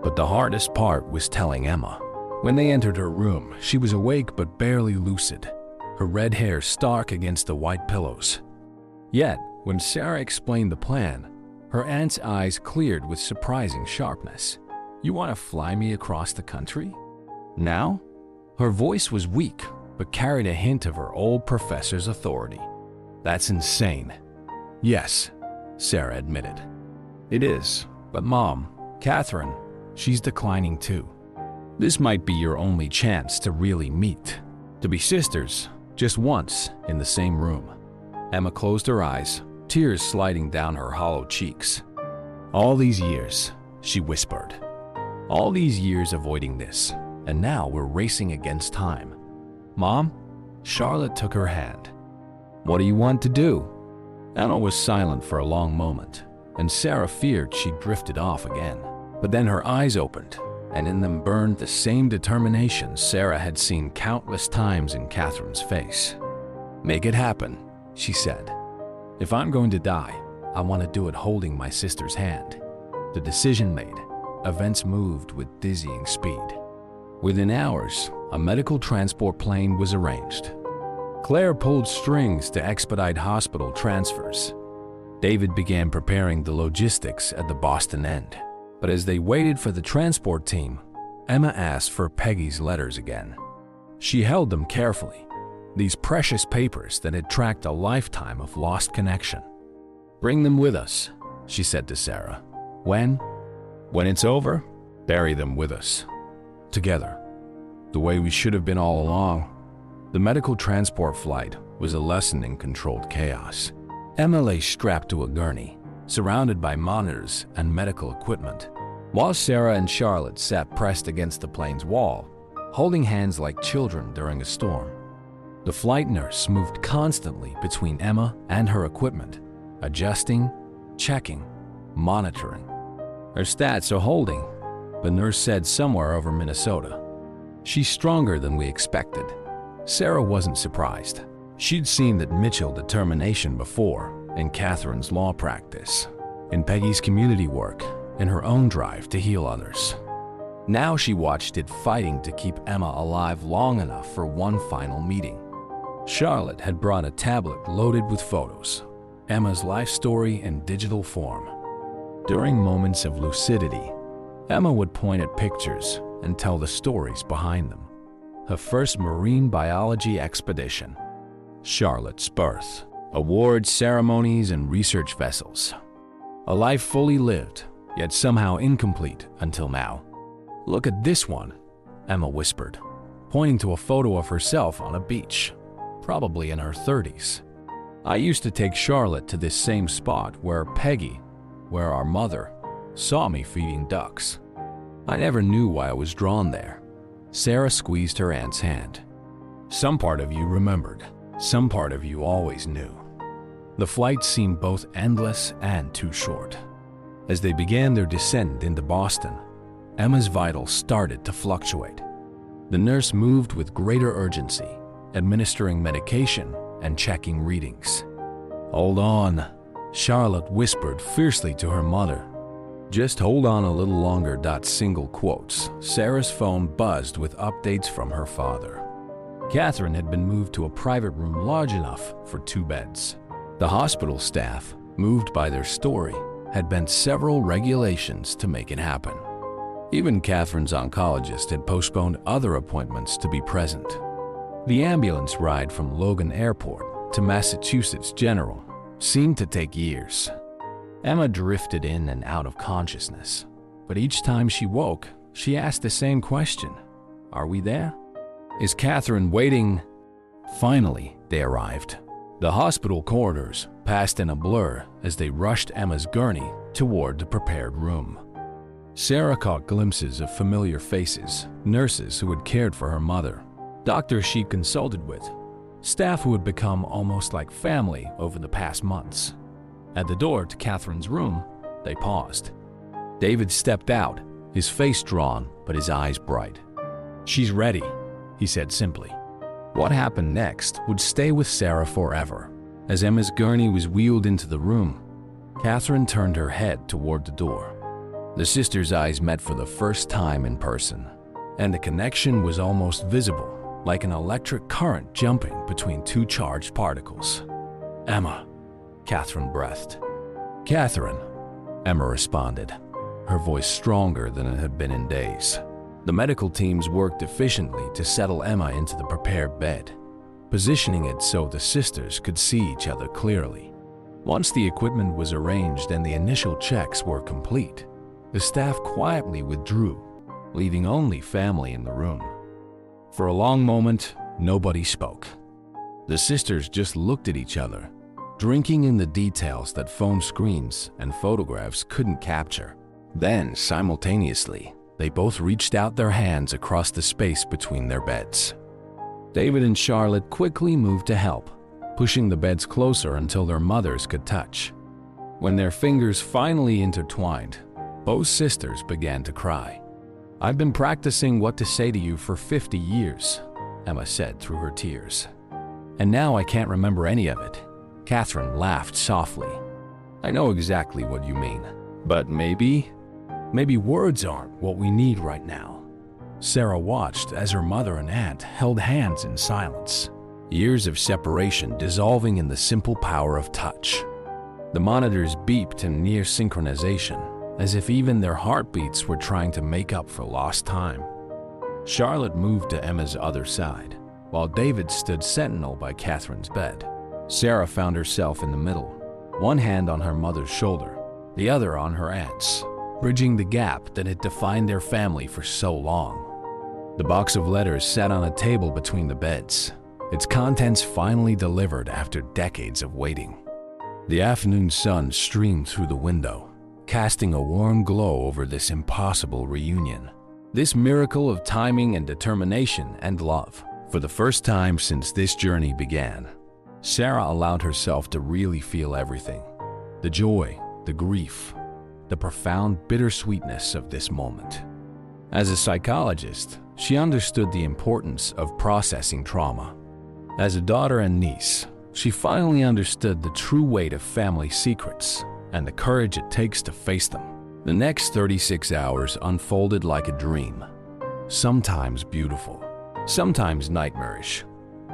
But the hardest part was telling Emma. When they entered her room, she was awake but barely lucid, her red hair stark against the white pillows. Yet, when Sarah explained the plan, her aunt's eyes cleared with surprising sharpness. "You want to fly me across the country? Now?" Her voice was weak, but carried a hint of her old professor's authority. "That's insane." "Yes," Sarah admitted. "It is, but Mom, Catherine, she's declining too. This might be your only chance to really meet, to be sisters, just once in the same room." Emma closed her eyes, tears sliding down her hollow cheeks. "All these years," she whispered. "All these years avoiding this, and now we're racing against time." "Mom?" Charlotte took her hand. "What do you want to do?" Emma was silent for a long moment, and Sarah feared she'd drifted off again. But then her eyes opened, and in them burned the same determination Sarah had seen countless times in Catherine's face. "Make it happen," she said. "If I'm going to die, I want to do it holding my sister's hand." The decision made, events moved with dizzying speed. Within hours, a medical transport plane was arranged. Claire pulled strings to expedite hospital transfers. David began preparing the logistics at the Boston end. But as they waited for the transport team, Emma asked for Peggy's letters again. She held them carefully, these precious papers that had tracked a lifetime of lost connection. "Bring them with us," she said to Sarah. When it's over, bury them with us. Together. The way we should have been all along." The medical transport flight was a lesson in controlled chaos. Emma lay strapped to a gurney, surrounded by monitors and medical equipment, while Sarah and Charlotte sat pressed against the plane's wall, holding hands like children during a storm. The flight nurse moved constantly between Emma and her equipment, adjusting, checking, monitoring. "Her stats are holding," the nurse said somewhere over Minnesota. "She's stronger than we expected." Sarah wasn't surprised. She'd seen that Mitchell determination before, in Catherine's law practice, in Peggy's community work, in her own drive to heal others. Now she watched it fighting to keep Emma alive long enough for one final meeting. Charlotte had brought a tablet loaded with photos, Emma's life story in digital form. During moments of lucidity, Emma would point at pictures and tell the stories behind them. Her first marine biology expedition, Charlotte's birth, awards ceremonies and research vessels. A life fully lived, yet somehow incomplete until now. "Look at this one," Emma whispered, pointing to a photo of herself on a beach, probably in her 30s. "I used to take Charlotte to this same spot where Peggy, where our mother, saw me feeding ducks. I never knew why I was drawn there." Sarah squeezed her aunt's hand. "Some part of you remembered. Some part of you always knew." The flight seemed both endless and too short. As they began their descent into Boston, Emma's vitals started to fluctuate. The nurse moved with greater urgency, administering medication and checking readings. "Hold on," Charlotte whispered fiercely to her mother. "Just hold on a little longer." Single quotes. Sarah's phone buzzed with updates from her father. Catherine had been moved to a private room large enough for 2 beds. The hospital staff, moved by their story, had bent several regulations to make it happen. Even Catherine's oncologist had postponed other appointments to be present. The ambulance ride from Logan Airport to Massachusetts General seemed to take years. Emma drifted in and out of consciousness, but each time she woke, she asked the same question. "Are we there? Is Catherine waiting?" Finally, they arrived. The hospital corridors passed in a blur as they rushed Emma's gurney toward the prepared room. Sarah caught glimpses of familiar faces, nurses who had cared for her mother, doctors she'd consulted with, staff who had become almost like family over the past months. At the door to Catherine's room, they paused. David stepped out, his face drawn but his eyes bright. "She's ready," he said simply. What happened next would stay with Sarah forever. As Emma's gurney was wheeled into the room, Catherine turned her head toward the door. The sisters' eyes met for the first time in person. and the connection was almost visible, like an electric current jumping between two charged particles. "Emma," Catherine breathed. "Catherine," Emma responded, her voice stronger than it had been in days. The medical teams worked efficiently to settle Emma into the prepared bed, positioning it so the sisters could see each other clearly. Once the equipment was arranged and the initial checks were complete, the staff quietly withdrew, leaving only family in the room. For a long moment, nobody spoke. The sisters just looked at each other, drinking in the details that phone screens and photographs couldn't capture. Then, simultaneously, they both reached out their hands across the space between their beds. David and Charlotte quickly moved to help, pushing the beds closer until their mothers could touch. When their fingers finally intertwined, both sisters began to cry. "I've been practicing what to say to you for 50 years, Emma said through her tears. "And now I can't remember any of it." Catherine laughed softly. "I know exactly what you mean, but maybe words aren't what we need right now." Sarah watched as her mother and aunt held hands in silence, years of separation dissolving in the simple power of touch. The monitors beeped in near synchronization, as if even their heartbeats were trying to make up for lost time. Charlotte moved to Emma's other side, while David stood sentinel by Catherine's bed. Sarah found herself in the middle, one hand on her mother's shoulder, the other on her aunt's, bridging the gap that had defined their family for so long. The box of letters sat on a table between the beds, its contents finally delivered after decades of waiting. The afternoon sun streamed through the window, casting a warm glow over this impossible reunion. This miracle of timing and determination and love. For the first time since this journey began, Sarah allowed herself to really feel everything. The joy, the grief, the profound bittersweetness of this moment. As a psychologist, she understood the importance of processing trauma. As a daughter and niece, she finally understood the true weight of family secrets and the courage it takes to face them. The next 36 hours unfolded like a dream, sometimes beautiful, sometimes nightmarish,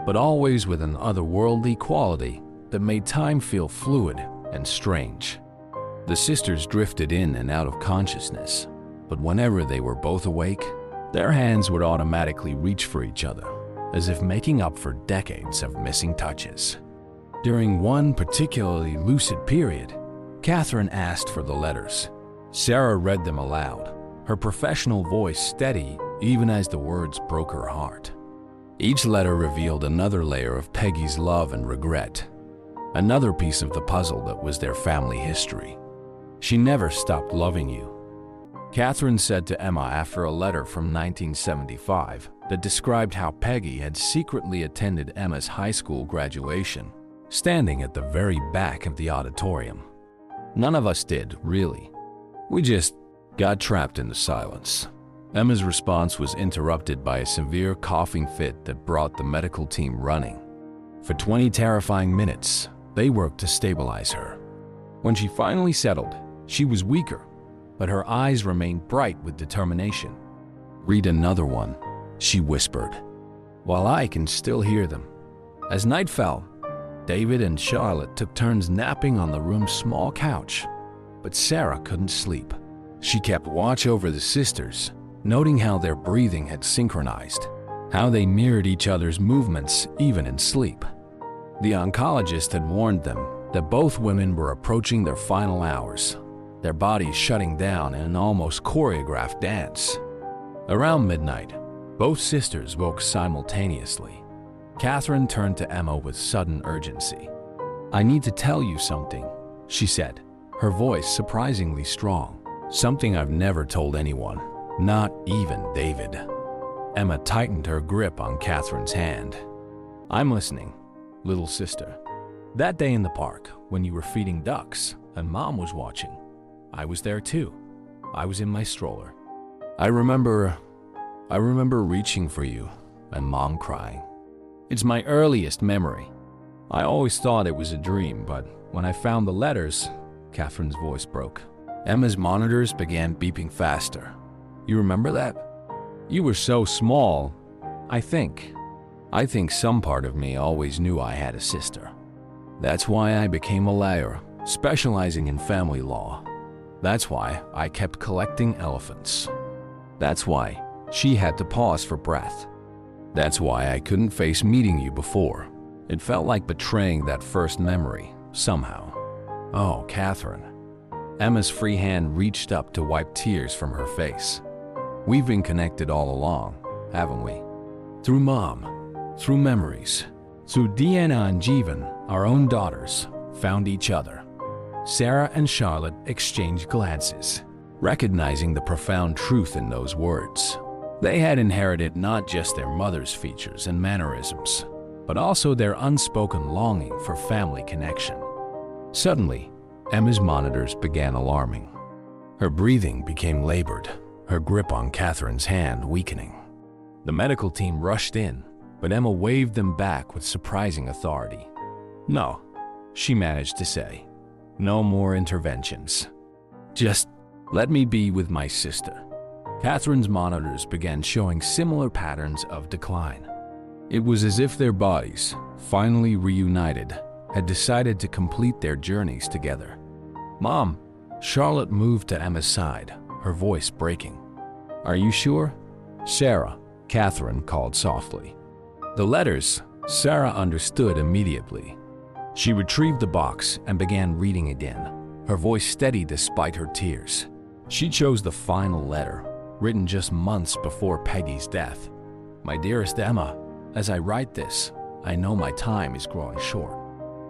but always with an otherworldly quality that made time feel fluid and strange. The sisters drifted in and out of consciousness, but whenever they were both awake, their hands would automatically reach for each other, as if making up for decades of missing touches. During one particularly lucid period, Catherine asked for the letters. Sarah read them aloud, her professional voice steady even as the words broke her heart. Each letter revealed another layer of Peggy's love and regret, another piece of the puzzle that was their family history. "She never stopped loving you," Catherine said to Emma after a letter from 1975 that described how Peggy had secretly attended Emma's high school graduation, standing at the very back of the auditorium. "None of us did, really. We just got trapped in the silence." Emma's response was interrupted by a severe coughing fit that brought the medical team running. For 20 terrifying minutes, they worked to stabilize her. When she finally settled, she was weaker, but her eyes remained bright with determination. "Read another one," she whispered, "while I can still hear them." As night fell, David and Charlotte took turns napping on the room's small couch, but Sarah couldn't sleep. She kept watch over the sisters, noting how their breathing had synchronized, how they mirrored each other's movements even in sleep. The oncologist had warned them that both women were approaching their final hours, their bodies shutting down in an almost choreographed dance. Around midnight, both sisters woke simultaneously. Catherine turned to Emma with sudden urgency. "I need to tell you something," she said, her voice surprisingly strong. "Something I've never told anyone, not even David." Emma tightened her grip on Catherine's hand. "I'm listening, little sister. That day in the park, when you were feeding ducks and Mom was watching, I was there too. I was in my stroller. I remember reaching for you and Mom crying. It's my earliest memory. I always thought it was a dream, but when I found the letters," Catherine's voice broke. Emma's monitors began beeping faster. "You remember that?" You were so small. I think some part of me always knew I had a sister. That's why I became a lawyer, specializing in family law. That's why I kept collecting elephants. That's why she had to pause for breath. That's why I couldn't face meeting you before. It felt like betraying that first memory, somehow. Oh, Catherine. Emma's free hand reached up to wipe tears from her face. We've been connected all along, haven't we? Through Mom, through memories, through Deanna and Jeevan, our own daughters, found each other. Sarah and Charlotte exchanged glances, recognizing the profound truth in those words. They had inherited not just their mother's features and mannerisms, but also their unspoken longing for family connection. Suddenly, Emma's monitors began alarming. Her breathing became labored, her grip on Catherine's hand weakening. The medical team rushed in, but Emma waved them back with surprising authority. No, she managed to say. No more interventions. Just let me be with my sister. Catherine's monitors began showing similar patterns of decline. It was as if their bodies, finally reunited, had decided to complete their journeys together. Mom, Charlotte moved to Emma's side, her voice breaking. Are you sure? Sarah, Catherine called softly. The letters, Sarah understood immediately. She retrieved the box and began reading again, her voice steady despite her tears. She chose the final letter, written just months before Peggy's death. My dearest Emma, as I write this, I know my time is growing short.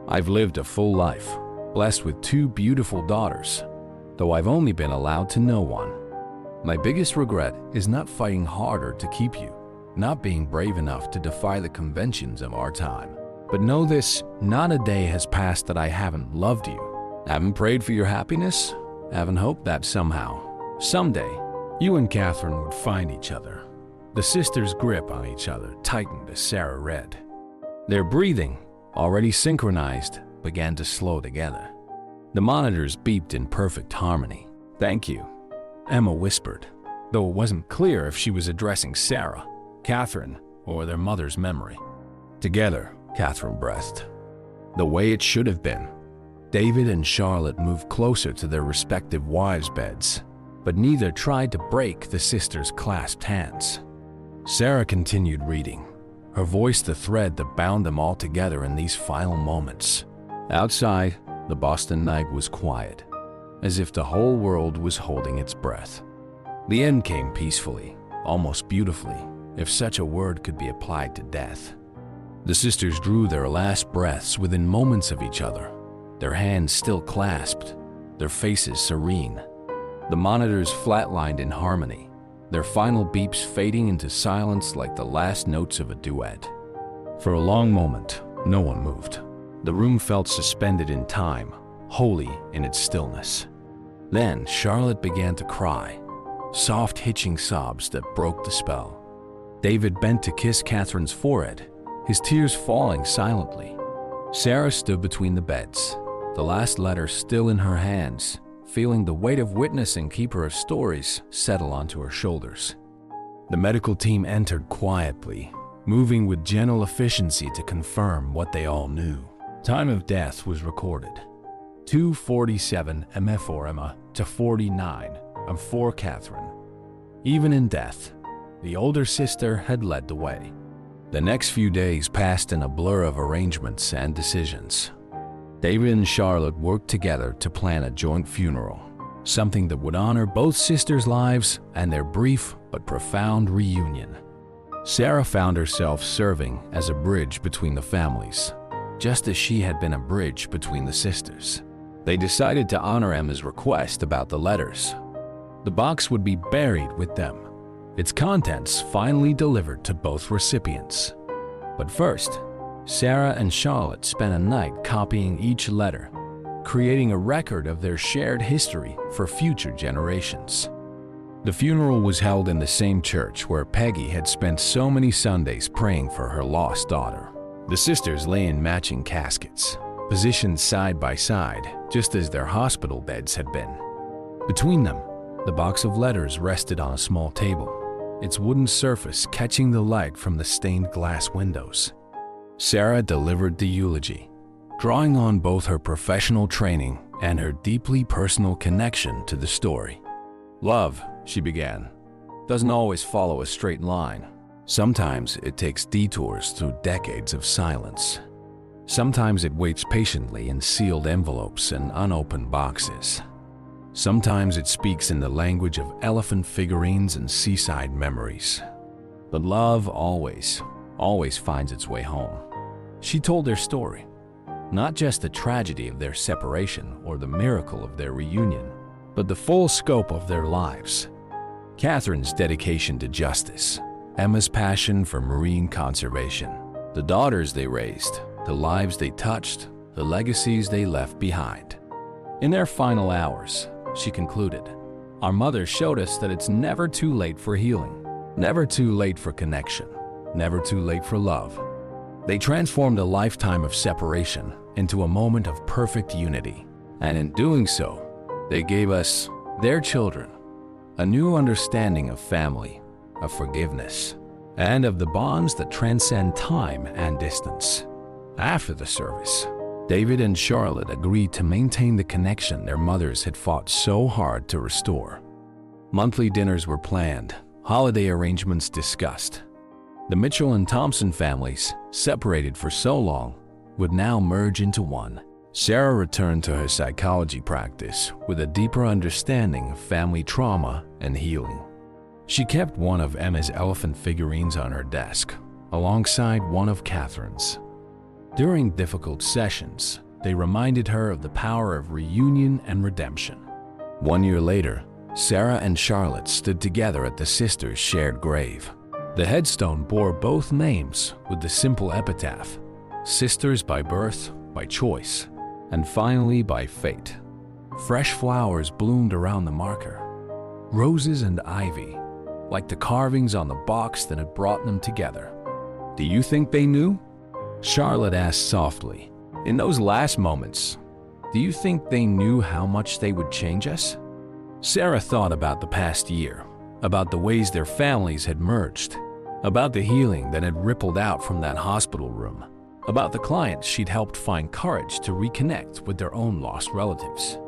I've lived a full life, blessed with 2 beautiful daughters, though I've only been allowed to know one. My biggest regret is not fighting harder to keep you, not being brave enough to defy the conventions of our time. But know this, not a day has passed that I haven't loved you, haven't prayed for your happiness, haven't hoped that somehow, someday, you and Catherine would find each other. The sisters' grip on each other tightened as Sarah read. Their breathing, already synchronized, began to slow together. The monitors beeped in perfect harmony. Thank you, Emma whispered, though it wasn't clear if she was addressing Sarah, Catherine, or their mother's memory. Together, Catherine breathed. The way it should have been. David and Charlotte moved closer to their respective wives' beds, but neither tried to break the sisters' clasped hands. Sarah continued reading, her voice the thread that bound them all together in these final moments. Outside, the Boston night was quiet, as if the whole world was holding its breath. The end came peacefully, almost beautifully, if such a word could be applied to death. The sisters drew their last breaths within moments of each other, their hands still clasped, their faces serene. The monitors flatlined in harmony, their final beeps fading into silence like the last notes of a duet. For a long moment, no one moved. The room felt suspended in time, holy in its stillness. Then Charlotte began to cry, soft hitching sobs that broke the spell. David bent to kiss Catherine's forehead, his tears falling silently. Sarah stood between the beds, the last letter still in her hands, feeling the weight of witness and keeper of stories settle onto her shoulders. The medical team entered quietly, moving with gentle efficiency to confirm what they all knew. Time of death was recorded. 2:47 MF for Emma to 49 for Catherine. Even in death, the older sister had led the way. The next few days passed in a blur of arrangements and decisions. David and Charlotte worked together to plan a joint funeral, something that would honor both sisters' lives and their brief but profound reunion. Sarah found herself serving as a bridge between the families, just as she had been a bridge between the sisters. They decided to honor Emma's request about the letters. The box would be buried with them, its contents finally delivered to both recipients. But first, Sarah and Charlotte spent a night copying each letter, creating a record of their shared history for future generations. The funeral was held in the same church where Peggy had spent so many Sundays praying for her lost daughter. The sisters lay in matching caskets, positioned side by side, just as their hospital beds had been. Between them, the box of letters rested on a small table, its wooden surface catching the light from the stained glass windows. Sarah delivered the eulogy, drawing on both her professional training and her deeply personal connection to the story. "Love," she began, "doesn't always follow a straight line. Sometimes it takes detours through decades of silence. Sometimes it waits patiently in sealed envelopes and unopened boxes. Sometimes it speaks in the language of elephant figurines and seaside memories. But love always finds its way home." She told their story, not just the tragedy of their separation or the miracle of their reunion, but the full scope of their lives. Catherine's dedication to justice, Emma's passion for marine conservation, the daughters they raised, the lives they touched, the legacies they left behind. In their final hours, she concluded, "Our mother showed us that it's never too late for healing, never too late for connection, never too late for love." They transformed a lifetime of separation into a moment of perfect unity, and in doing so, they gave us, their children, a new understanding of family, of forgiveness, and of the bonds that transcend time and distance. After the service, David and Charlotte agreed to maintain the connection their mothers had fought so hard to restore. Monthly dinners were planned, holiday arrangements discussed. The Mitchell and Thompson families, separated for so long, would now merge into one. Sarah returned to her psychology practice with a deeper understanding of family trauma and healing. She kept one of Emma's elephant figurines on her desk, alongside one of Catherine's. During difficult sessions, they reminded her of the power of reunion and redemption. 1 year later, Sarah and Charlotte stood together at the sisters' shared grave. The headstone bore both names with the simple epitaph, "Sisters by birth, by choice, and finally by fate." Fresh flowers bloomed around the marker, roses and ivy, like the carvings on the box that had brought them together. "Do you think they knew?" Charlotte asked softly. "In those last moments, do you think they knew how much they would change us?" Sarah thought about the past year, about the ways their families had merged, about the healing that had rippled out from that hospital room, about the clients she'd helped find courage to reconnect with their own lost relatives.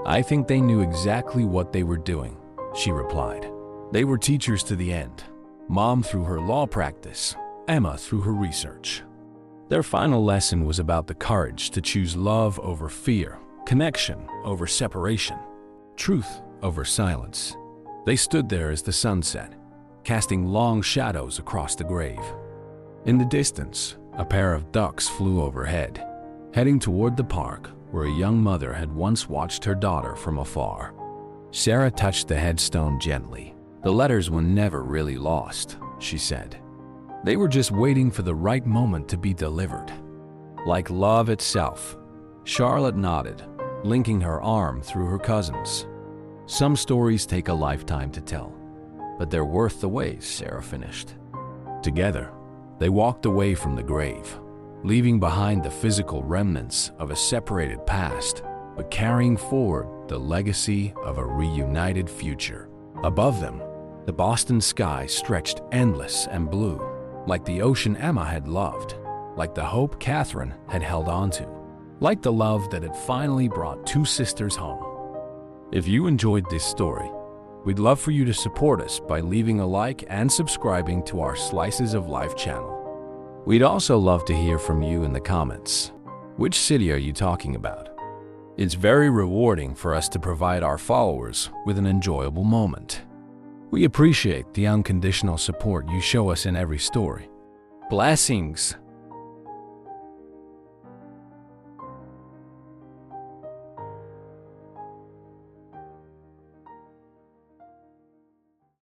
"I think they knew exactly what they were doing," she replied. "They were teachers to the end, Mom through her law practice, Emma through her research." Their final lesson was about the courage to choose love over fear, connection over separation, truth over silence. They stood there as the sun set, casting long shadows across the grave. In the distance, a pair of ducks flew overhead, heading toward the park where a young mother had once watched her daughter from afar. Sarah touched the headstone gently. "The letters were never really lost," she said. "They were just waiting for the right moment to be delivered." Like love itself, Charlotte nodded, linking her arm through her cousin's. "Some stories take a lifetime to tell, but they're worth the wait," Sarah finished. Together, they walked away from the grave, leaving behind the physical remnants of a separated past, but carrying forward the legacy of a reunited future. Above them, the Boston sky stretched endless and blue, like the ocean Emma had loved, like the hope Catherine had held onto, like the love that had finally brought two sisters home. If you enjoyed this story, we'd love for you to support us by leaving a like and subscribing to our Slices of Life channel. We'd also love to hear from you in the comments. Which city are you talking about? It's very rewarding for us to provide our followers with an enjoyable moment. We appreciate the unconditional support you show us in every story. Blessings!